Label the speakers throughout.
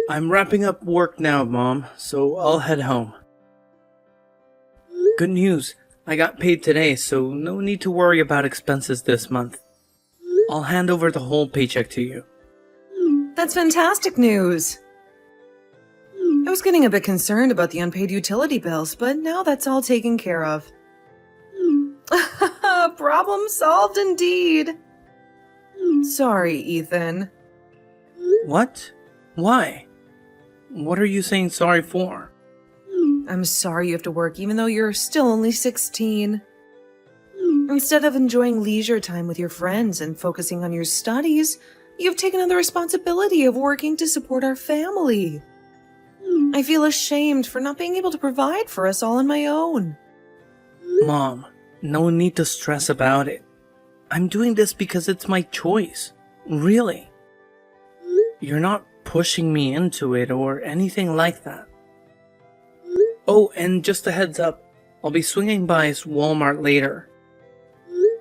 Speaker 1: I'm wrapping up work now, Mom, so I'll head home. Good news, I got paid today, so no need to worry about expenses this month. I'll hand over the whole paycheck to you.
Speaker 2: That's fantastic news. I was getting a bit concerned about the unpaid utility bills, but now that's all taken care of. Problem solved indeed. Sorry, Ethan.
Speaker 1: What? Why? What are you saying sorry for?
Speaker 2: I'm sorry you have to work even though you're still only 16. Instead of enjoying leisure time with your friends and focusing on your studies, you've taken on the responsibility of working to support our family. I feel ashamed for not being able to provide for us all on my own.
Speaker 1: Mom, no need to stress about it. I'm doing this because it's my choice. Really. You're not pushing me into it or anything like that. Oh, and just a heads up, I'll be swinging by Walmart later.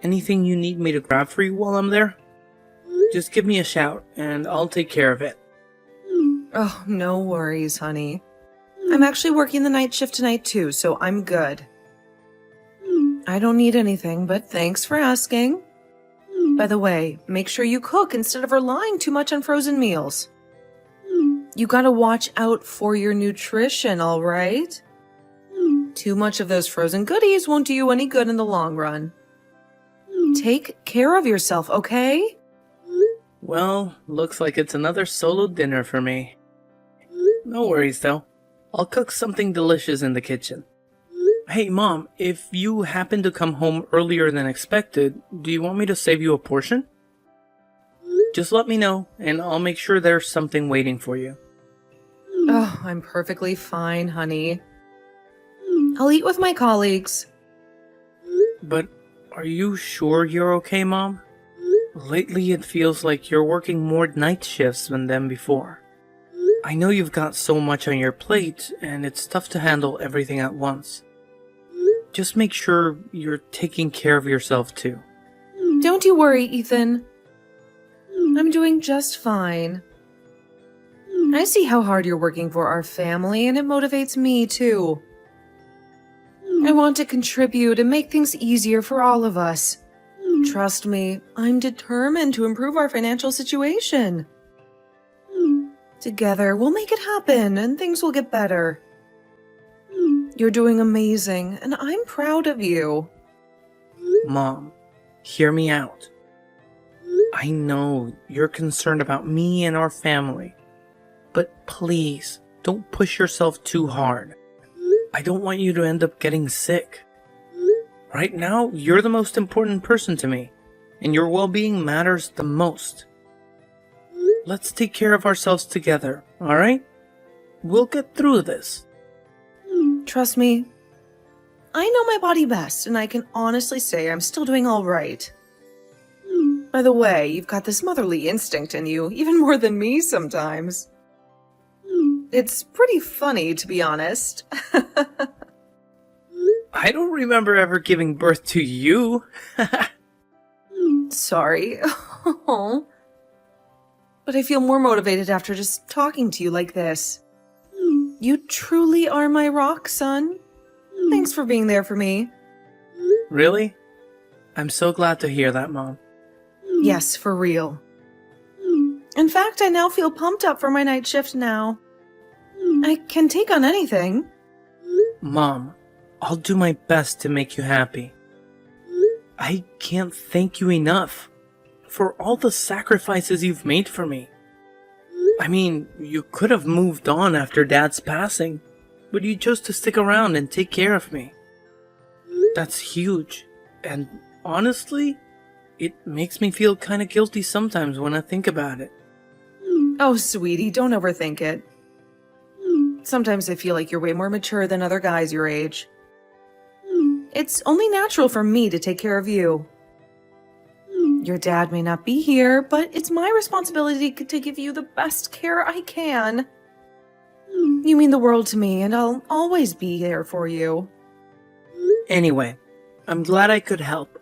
Speaker 1: Anything you need me to grab for you while I'm there? Just give me a shout and I'll take care of it.
Speaker 2: Oh, no worries, honey. I'm actually working the night shift tonight too, so I'm good. I don't need anything, but thanks for asking. By the way, make sure you cook instead of relying too much on frozen meals. You gotta watch out for your nutrition, alright? Too much of those frozen goodies won't do you any good in the long run. Take care of yourself, okay?
Speaker 1: Well, looks like it's another solo dinner for me. No worries though. I'll cook something delicious in the kitchen. Hey Mom, if you happen to come home earlier than expected, do you want me to save you a portion? Just let me know, and I'll make sure there's something waiting for you.
Speaker 2: Oh, I'm perfectly fine, honey. I'll eat with my colleagues.
Speaker 1: But are you sure you're okay, Mom? Lately it feels like you're working more night shifts than before. I know you've got so much on your plate, and it's tough to handle everything at once. Just make sure you're taking care of yourself too.
Speaker 2: Don't you worry, Ethan. I'm doing just fine. I see how hard you're working for our family, and it motivates me too. I want to contribute and make things easier for all of us. Trust me, I'm determined to improve our financial situation. Together, we'll make it happen, and things will get better. You're doing amazing, and I'm proud of you.
Speaker 1: Mom, hear me out. I know you're concerned about me and our family, but please don't push yourself too hard. I don't want you to end up getting sick. Right now, you're the most important person to me, and your well-being matters the most. Let's take care of ourselves together, alright? We'll get through this.
Speaker 2: Trust me, I know my body best, and I can honestly say I'm still doing all right. By the way, you've got this motherly instinct in you, even more than me sometimes. It's pretty funny, to be honest.
Speaker 1: I don't remember ever giving birth to you.
Speaker 2: Sorry. But I feel more motivated after just talking to you like this. You truly are my rock, son. Thanks for being there for me.
Speaker 1: Really? I'm so glad to hear that, Mom.
Speaker 2: Yes, for real. In fact, I now feel pumped up for my night shift now. I can take on anything.
Speaker 1: Mom, I'll do my best to make you happy. I can't thank you enough for all the sacrifices you've made for me. I mean, you could have moved on after Dad's passing, but you chose to stick around and take care of me. That's huge, and honestly, it makes me feel kind of guilty sometimes when I think about it.
Speaker 2: Oh, sweetie, don't overthink it. Sometimes I feel like you're way more mature than other guys your age. It's only natural for me to take care of you. Your dad may not be here, but it's my responsibility to give you the best care I can. You mean the world to me, and I'll always be there for you.
Speaker 1: Anyway, I'm glad I could help.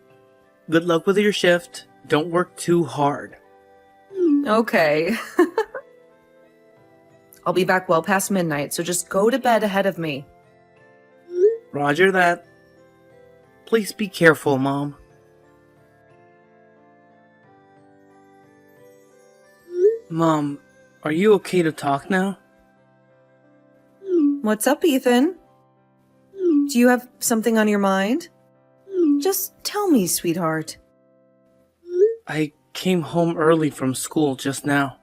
Speaker 1: Good luck with your shift. Don't work too hard.
Speaker 2: Okay. I'll be back well past midnight, so just go to bed ahead of me.
Speaker 1: Roger that. Please be careful, Mom. Mom, are you okay to talk now?
Speaker 2: What's up, Ethan? Do you have something on your mind? Just tell me, sweetheart.
Speaker 1: I came home early from school just now.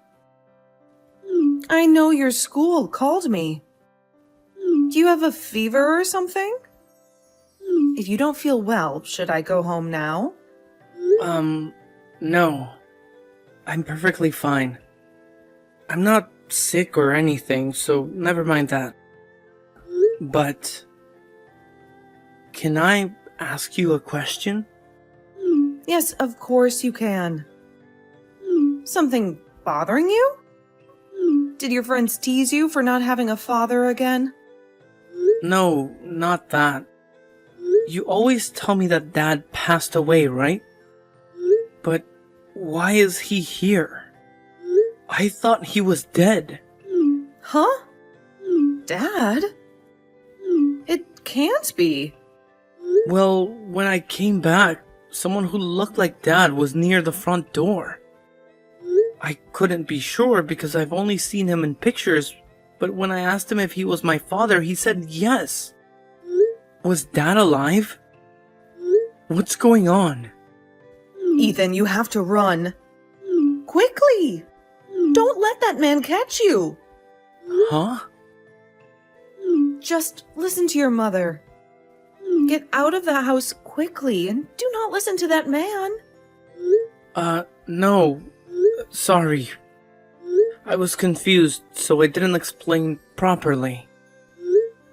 Speaker 2: I know your school called me. Do you have a fever or something? If you don't feel well, should I go home now?
Speaker 1: No. I'm perfectly fine. I'm not sick or anything, so never mind that. But can I ask you a question?
Speaker 2: Yes, of course you can. Something bothering you? Did your friends tease you for not having a father again?
Speaker 1: No, not that. You always tell me that Dad passed away, right? But why is he here? I thought he was dead.
Speaker 2: Huh? Dad? It can't be.
Speaker 1: Well, when I came back, someone who looked like Dad was near the front door. I couldn't be sure because I've only seen him in pictures, but when I asked him if he was my father, he said yes. Was Dad alive? What's going on?
Speaker 2: Ethan, you have to run. Quickly! Don't let that man catch you!
Speaker 1: Huh?
Speaker 2: Just listen to your mother. Get out of the house quickly and do not listen to that man.
Speaker 1: No. Sorry. I was confused, so I didn't explain properly.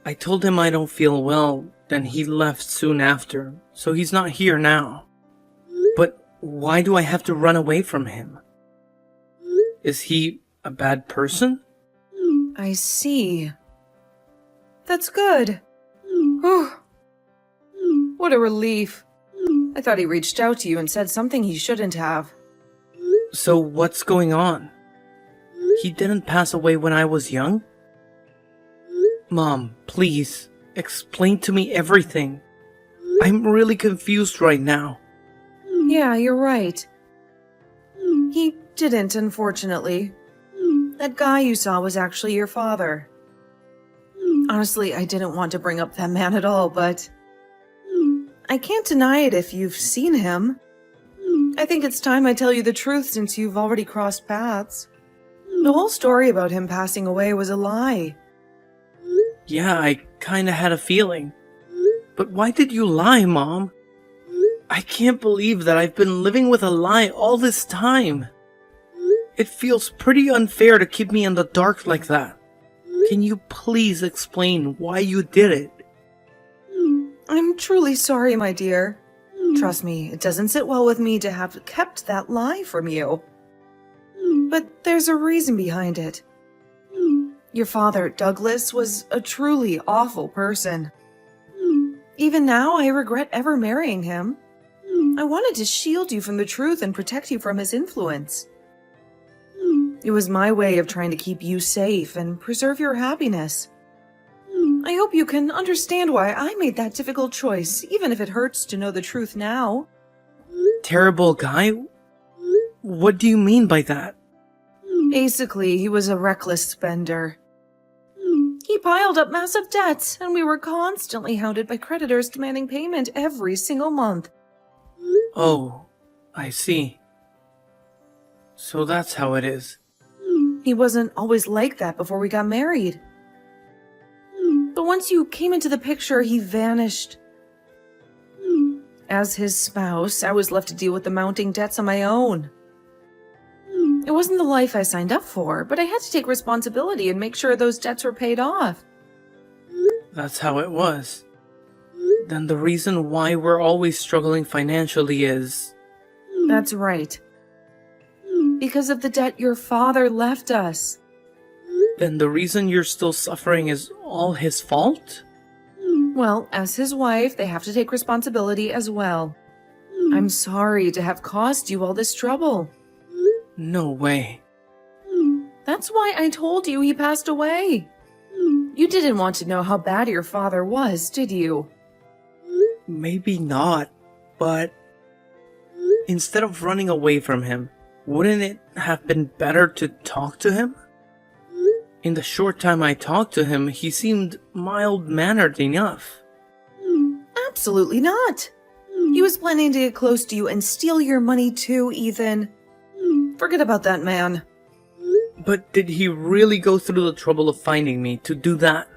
Speaker 1: I told him I don't feel well, then he left soon after, so he's not here now. But why do I have to run away from him? Is he a bad person?
Speaker 2: I see. That's good. Whew. What a relief. I thought he reached out to you and said something he shouldn't have.
Speaker 1: So what's going on? He didn't pass away when I was young? Mom, please, explain to me everything. I'm really confused right now.
Speaker 2: Yeah, you're right. He didn't, unfortunately. That guy you saw was actually your father. Honestly, I didn't want to bring up that man at all, but I can't deny it if you've seen him. I think it's time I tell you the truth since you've already crossed paths. The whole story about him passing away was a lie.
Speaker 1: Yeah, I kinda had a feeling. But why did you lie, Mom? I can't believe that I've been living with a lie all this time. It feels pretty unfair to keep me in the dark like that. Can you please explain why you did it?
Speaker 2: I'm truly sorry, my dear. Trust me, it doesn't sit well with me to have kept that lie from you. But there's a reason behind it. Your father, Douglas, was a truly awful person. Even now, I regret ever marrying him. I wanted to shield you from the truth and protect you from his influence. It was my way of trying to keep you safe and preserve your happiness. I hope you can understand why I made that difficult choice, even if it hurts to know the truth now.
Speaker 1: Terrible guy? What do you mean by that?
Speaker 2: Basically, he was a reckless spender. He piled up massive debts, and we were constantly hounded by creditors demanding payment every single month.
Speaker 1: Oh, I see. So that's how it is.
Speaker 2: He wasn't always like that before we got married. But once you came into the picture, he vanished. As his spouse, I was left to deal with the mounting debts on my own. It wasn't the life I signed up for, but I had to take responsibility and make sure those debts were paid off.
Speaker 1: That's how it was. Then the reason why we're always struggling financially is...
Speaker 2: That's right. Because of the debt your father left us.
Speaker 1: Then the reason you're still suffering is all his fault?
Speaker 2: Well, as his wife, they have to take responsibility as well. I'm sorry to have caused you all this trouble.
Speaker 1: No way.
Speaker 2: That's why I told you he passed away. You didn't want to know how bad your father was, did you?
Speaker 1: Maybe not, but instead of running away from him, wouldn't it have been better to talk to him? In the short time I talked to him, he seemed mild-mannered enough.
Speaker 2: Absolutely not. He was planning to get close to you and steal your money too, Ethan. Forget about that man.
Speaker 1: But did he really go through the trouble of finding me to do that?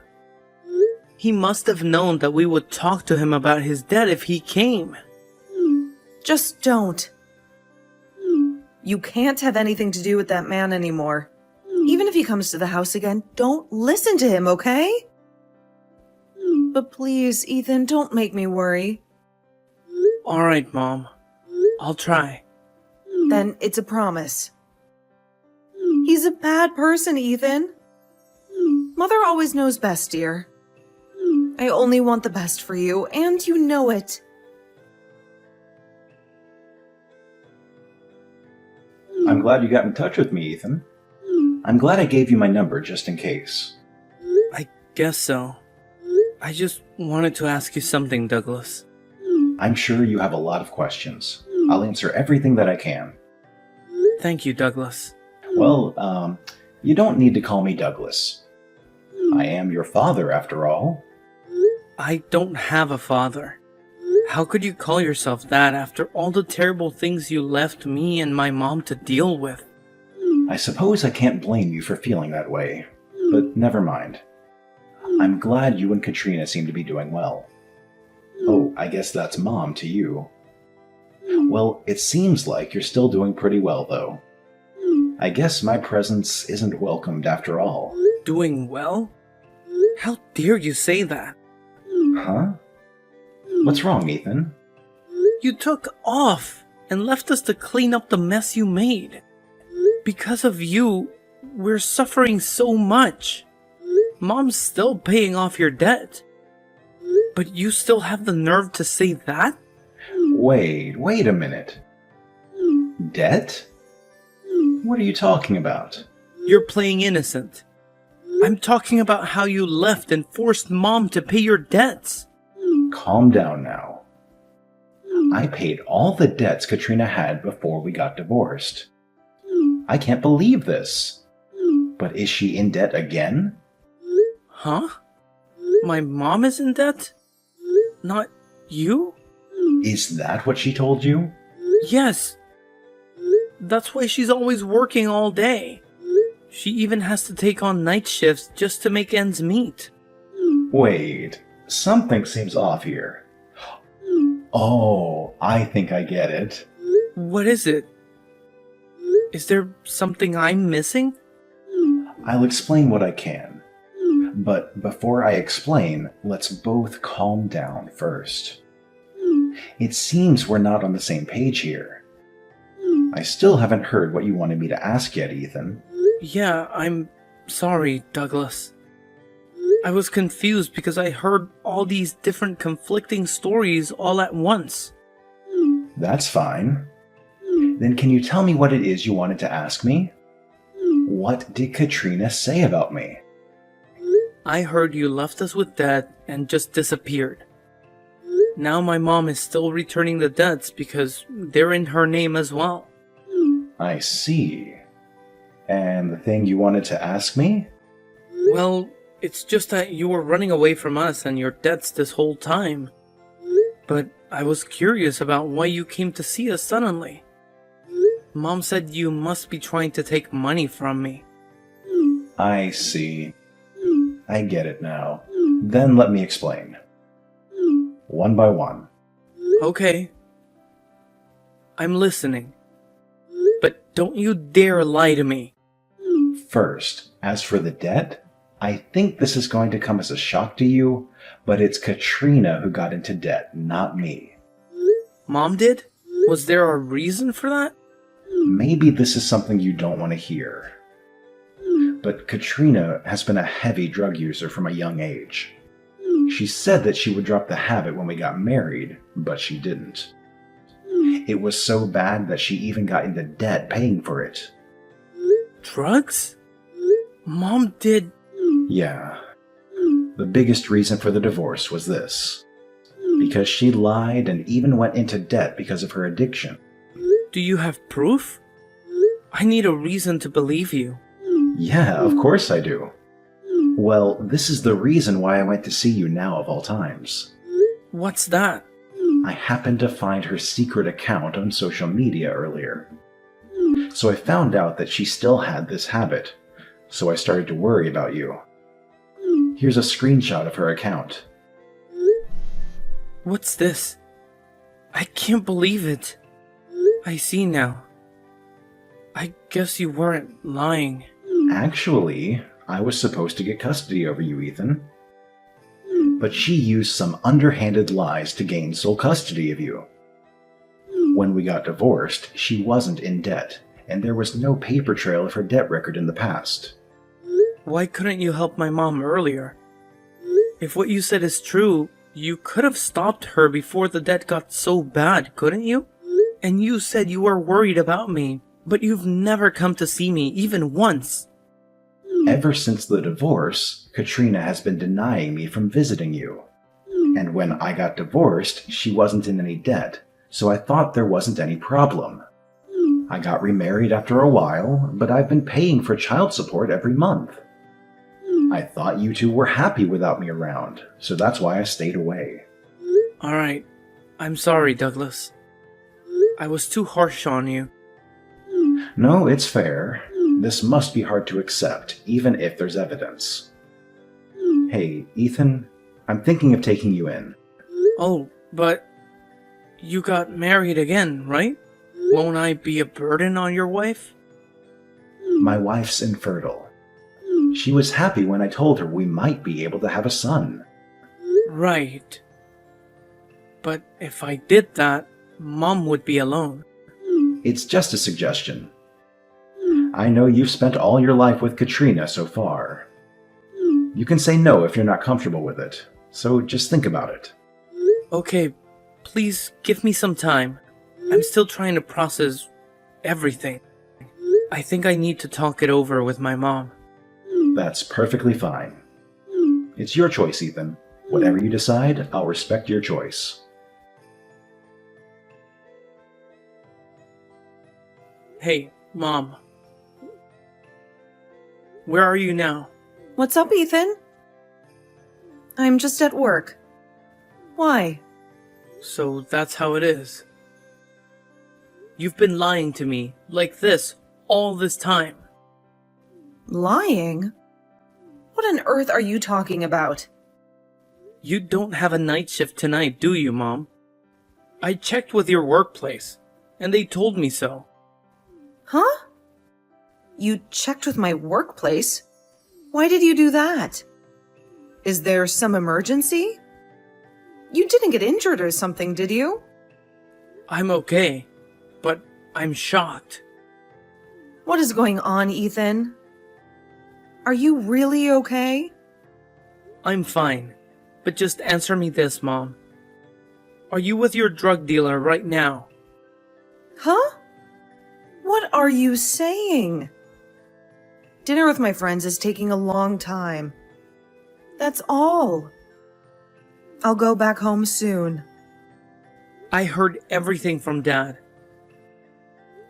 Speaker 1: He must have known that we would talk to him about his debt if he came.
Speaker 2: Just don't. You can't have anything to do with that man anymore. Even if he comes to the house again, don't listen to him, okay? But please, Ethan, don't make me worry.
Speaker 1: Alright, Mom. I'll try.
Speaker 2: Then it's a promise. He's a bad person, Ethan. Mother always knows best, dear. I only want the best for you, and you know it.
Speaker 3: I'm glad you got in touch with me, Ethan. I'm glad I gave you my number just in case.
Speaker 1: I guess so. I just wanted to ask you something, Douglas.
Speaker 3: I'm sure you have a lot of questions. I'll answer everything that I can.
Speaker 1: Thank you, Douglas.
Speaker 3: Well, you don't need to call me Douglas. I am your father, after all.
Speaker 1: I don't have a father. How could you call yourself that after all the terrible things you left me and my mom to deal with?
Speaker 3: I suppose I can't blame you for feeling that way, but never mind. I'm glad you and Katrina seem to be doing well. Oh, I guess that's Mom to you. Well, it seems like you're still doing pretty well, though. I guess my presence isn't welcomed after all.
Speaker 1: Doing well? How dare you say that?
Speaker 3: Huh? What's wrong, Ethan?
Speaker 1: You took off and left us to clean up the mess you made. Because of you, we're suffering so much. Mom's still paying off your debt. But you still have the nerve to say that?
Speaker 3: Wait a minute. Debt? What are you talking about?
Speaker 1: You're playing innocent. I'm talking about how you left and forced Mom to pay your debts.
Speaker 3: Calm down now. I paid all the debts Katrina had before we got divorced. I can't believe this. But is she in debt again?
Speaker 1: Huh? My mom is in debt? Not you?
Speaker 3: Is that what she told you?
Speaker 1: Yes. That's why she's always working all day. She even has to take on night shifts just to make ends meet.
Speaker 3: Wait, something seems off here. Oh, I think I get it.
Speaker 1: What is it? Is there something I'm missing?
Speaker 3: I'll explain what I can. But before I explain, let's both calm down first. It seems we're not on the same page here. I still haven't heard what you wanted me to ask yet, Ethan.
Speaker 1: Yeah, I'm sorry, Douglas. I was confused because I heard all these different conflicting stories all at once.
Speaker 3: That's fine. Then can you tell me what it is you wanted to ask me? What did Katrina say about me?
Speaker 1: I heard you left us with debt and just disappeared. Now my mom is still returning the debts because they're in her name as well.
Speaker 3: I see. And the thing you wanted to ask me?
Speaker 1: Well, it's just that you were running away from us and your debts this whole time. But I was curious about why you came to see us suddenly. Mom said you must be trying to take money from me.
Speaker 3: I see. I get it now. Then let me explain. One by one.
Speaker 1: Okay. I'm listening. But don't you dare lie to me.
Speaker 3: First, as for the debt, I think this is going to come as a shock to you, but it's Katrina who got into debt, not me.
Speaker 1: Mom did? Was there a reason for that?
Speaker 3: Maybe this is something you don't want to hear. But Katrina has been a heavy drug user from a young age. She said that she would drop the habit when we got married, but she didn't. It was so bad that she even got into debt paying for it.
Speaker 1: Drugs? Mom did.
Speaker 3: Yeah. The biggest reason for the divorce was this. Because she lied and even went into debt because of her addiction.
Speaker 1: Do you have proof? I need a reason to believe you.
Speaker 3: Yeah, of course I do. Well, this is the reason why I went to see you now of all times.
Speaker 1: What's that?
Speaker 3: I happened to find her secret account on social media earlier. So I found out that she still had this habit, so I started to worry about you. Here's a screenshot of her account.
Speaker 1: What's this? I can't believe it. I see now. I guess you weren't lying.
Speaker 3: Actually, I was supposed to get custody over you, Ethan. But she used some underhanded lies to gain sole custody of you. When we got divorced, she wasn't in debt, and there was no paper trail of her debt record in the past.
Speaker 1: Why couldn't you help my mom earlier? If what you said is true, you could have stopped her before the debt got so bad, couldn't you? And you said you were worried about me, but you've never come to see me even once.
Speaker 3: Ever since the divorce, Katrina has been denying me from visiting you. And when I got divorced, she wasn't in any debt, so I thought there wasn't any problem. I got remarried after a while, but I've been paying for child support every month. I thought you two were happy without me around, so that's why I stayed away.
Speaker 1: Alright, I'm sorry, Douglas. I was too harsh on you.
Speaker 3: No, it's fair. This must be hard to accept, even if there's evidence. Hey, Ethan, I'm thinking of taking you in.
Speaker 1: Oh, but you got married again, right? Won't I be a burden on your wife?
Speaker 3: My wife's infertile. She was happy when I told her we might be able to have a son.
Speaker 1: Right. But if I did that, Mom would be alone.
Speaker 3: It's just a suggestion. I know you've spent all your life with Katrina so far. You can say no if you're not comfortable with it, so just think about it.
Speaker 1: Okay, please give me some time. I'm still trying to process everything. I think I need to talk it over with my mom.
Speaker 3: That's perfectly fine. It's your choice, Ethan. Whatever you decide, I'll respect your choice.
Speaker 1: Hey, Mom. Where are you now?
Speaker 2: What's up, Ethan? I'm just at work. Why?
Speaker 1: So that's how it is. You've been lying to me like this all this time.
Speaker 2: Lying? What on earth are you talking about?
Speaker 1: You don't have a night shift tonight, do you, Mom? I checked with your workplace, and they told me so.
Speaker 2: Huh? You checked with my workplace? Why did you do that? Is there some emergency? You didn't get injured or something, did you?
Speaker 1: I'm okay, but I'm shocked.
Speaker 2: What is going on, Ethan? Are you really okay?
Speaker 1: I'm fine, but just answer me this, Mom. Are you with your drug dealer right now?
Speaker 2: Huh? What are you saying? Dinner with my friends is taking a long time. That's all. I'll go back home soon.
Speaker 1: I heard everything from Dad.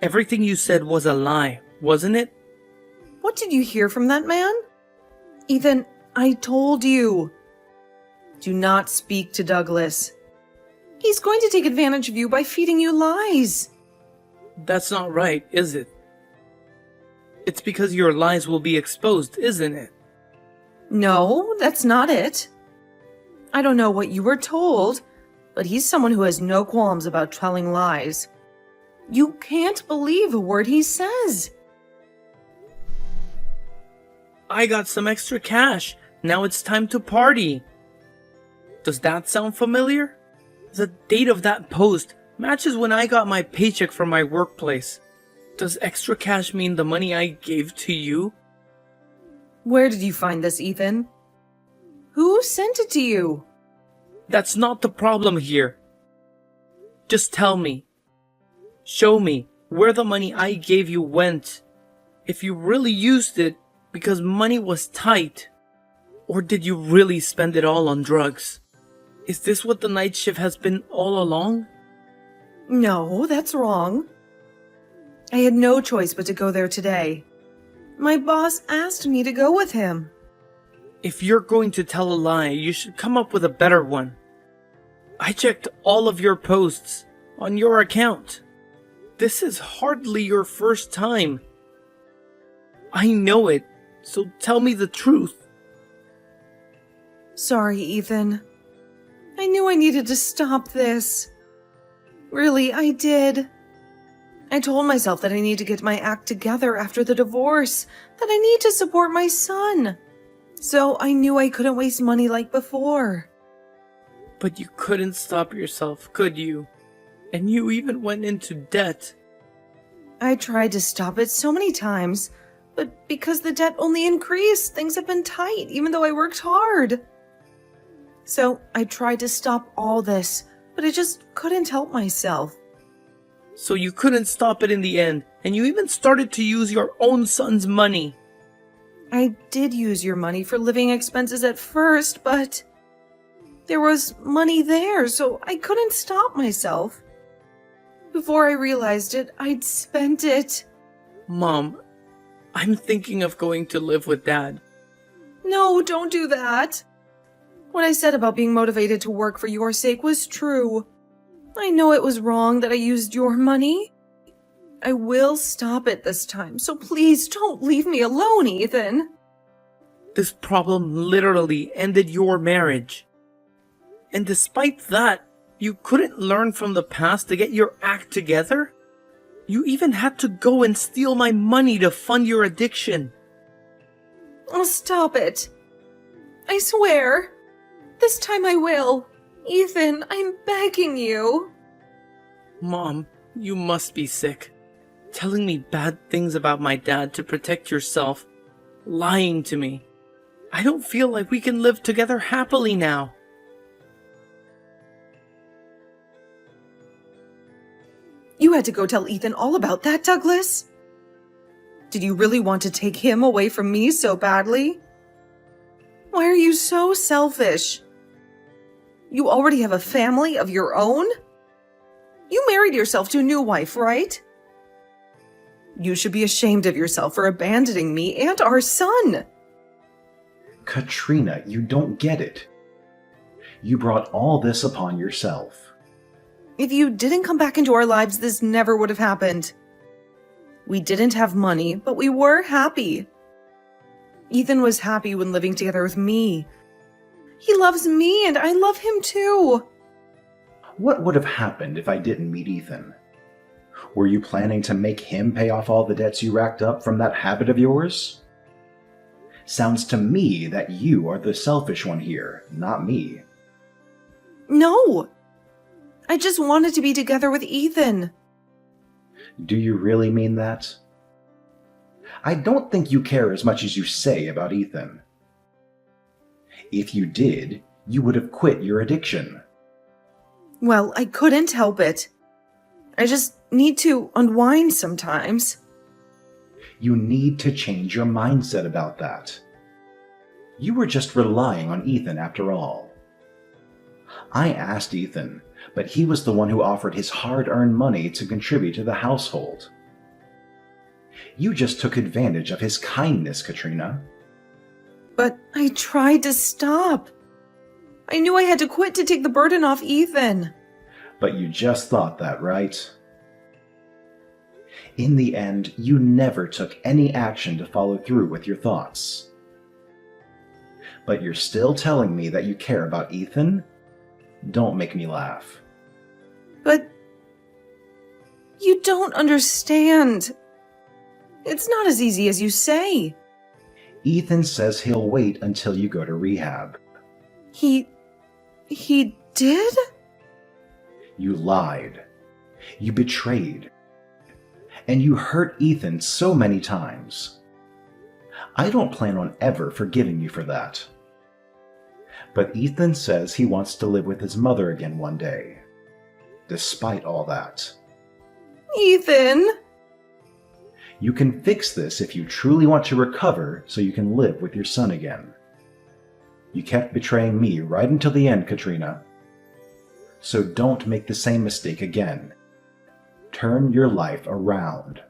Speaker 1: Everything you said was a lie, wasn't it?
Speaker 2: What did you hear from that man? Ethan, I told you. Do not speak to Douglas. He's going to take advantage of you by feeding you lies.
Speaker 1: That's not right, is it? It's because your lies will be exposed, isn't it?
Speaker 2: No, that's not it. I don't know what you were told, but he's someone who has no qualms about telling lies. You can't believe a word he says.
Speaker 1: I got some extra cash. Now it's time to party. Does that sound familiar? The date of that post matches when I got my paycheck from my workplace. Does extra cash mean the money I gave to you?
Speaker 2: Where did you find this, Ethan? Who sent it to you?
Speaker 1: That's not the problem here. Just tell me. Show me where the money I gave you went. If you really used it, because money was tight? Or did you really spend it all on drugs? Is this what the night shift has been all along?
Speaker 2: No, that's wrong. I had no choice but to go there today. My boss asked me to go with him.
Speaker 1: If you're going to tell a lie, you should come up with a better one. I checked all of your posts on your account. This is hardly your first time. I know it, so tell me the truth.
Speaker 2: Sorry, Ethan. I knew I needed to stop this. Really, I did. I told myself that I need to get my act together after the divorce, that I need to support my son. So I knew I couldn't waste money like before.
Speaker 1: But you couldn't stop yourself, could you? And you even went into debt.
Speaker 2: I tried to stop it so many times, but because the debt only increased, things have been tight, even though I worked hard. So I tried to stop all this, but I just couldn't help myself.
Speaker 1: So you couldn't stop it in the end, and you even started to use your own son's money.
Speaker 2: I did use your money for living expenses at first, but there was money there, so I couldn't stop myself. Before I realized it, I'd spent it.
Speaker 1: Mom, I'm thinking of going to live with Dad.
Speaker 2: No, don't do that. What I said about being motivated to work for your sake was true. I know it was wrong that I used your money. I will stop it this time, so please don't leave me alone, Ethan.
Speaker 1: This problem literally ended your marriage. And despite that, you couldn't learn from the past to get your act together? You even had to go and steal my money to fund your addiction.
Speaker 2: Oh, stop it. I swear. This time I will. Ethan, I'm begging you.
Speaker 1: Mom, you must be sick. Telling me bad things about my dad to protect yourself. Lying to me. I don't feel like we can live together happily now.
Speaker 2: You had to go tell Ethan all about that, Douglas? Did you really want to take him away from me so badly? Why are you so selfish? You already have a family of your own? You married yourself to a new wife, right? You should be ashamed of yourself for abandoning me and our son.
Speaker 3: Katrina, you don't get it. You brought all this upon yourself.
Speaker 2: If you didn't come back into our lives, this never would have happened. We didn't have money, but we were happy. Ethan was happy when living together with me. He loves me and I love him too.
Speaker 3: What would have happened if I didn't meet Ethan? Were you planning to make him pay off all the debts you racked up from that habit of yours? Sounds to me that you are the selfish one here, not me.
Speaker 2: No. I just wanted to be together with Ethan.
Speaker 3: Do you really mean that? I don't think you care as much as you say about Ethan. If you did, you would have quit your addiction.
Speaker 2: Well, I couldn't help it. I just need to unwind sometimes.
Speaker 3: You need to change your mindset about that. You were just relying on Ethan after all. I asked Ethan, but he was the one who offered his hard-earned money to contribute to the household. You just took advantage of his kindness, Katrina.
Speaker 2: But I tried to stop. I knew I had to quit to take the burden off Ethan.
Speaker 3: But you just thought that, right? In the end, you never took any action to follow through with your thoughts. But you're still telling me that you care about Ethan? Don't make me laugh.
Speaker 2: But you don't understand. It's not as easy as you say.
Speaker 3: Ethan says he'll wait until you go to rehab.
Speaker 2: He did?
Speaker 3: You lied. You betrayed. And you hurt Ethan so many times. I don't plan on ever forgiving you for that. But Ethan says he wants to live with his mother again one day. Despite all that.
Speaker 2: Ethan!
Speaker 3: You can fix this if you truly want to recover so you can live with your son again. You kept betraying me right until the end, Katrina. So don't make the same mistake again. Turn your life around.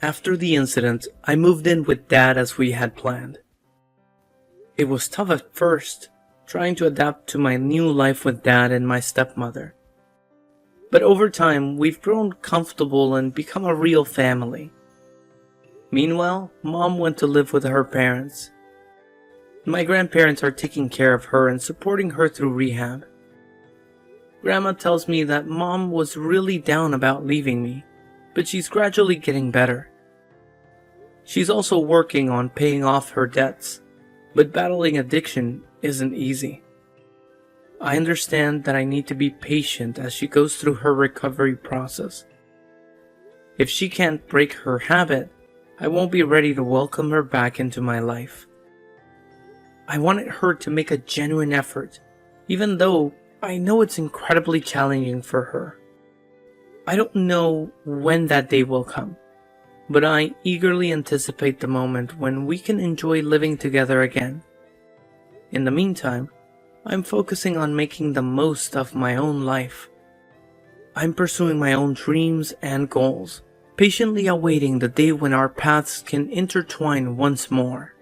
Speaker 1: After the incident, I moved in with Dad as we had planned. It was tough at first, trying to adapt to my new life with Dad and my stepmother. But over time, we've grown comfortable and become a real family. Meanwhile, Mom went to live with her parents. My grandparents are taking care of her and supporting her through rehab. Grandma tells me that Mom was really down about leaving me, but she's gradually getting better. She's also working on paying off her debts, but battling addiction isn't easy. I understand that I need to be patient as she goes through her recovery process. If she can't break her habit, I won't be ready to welcome her back into my life. I wanted her to make a genuine effort, even though I know it's incredibly challenging for her. I don't know when that day will come, but I eagerly anticipate the moment when we can enjoy living together again. In the meantime, I'm focusing on making the most of my own life. I'm pursuing my own dreams and goals, patiently awaiting the day when our paths can intertwine once more.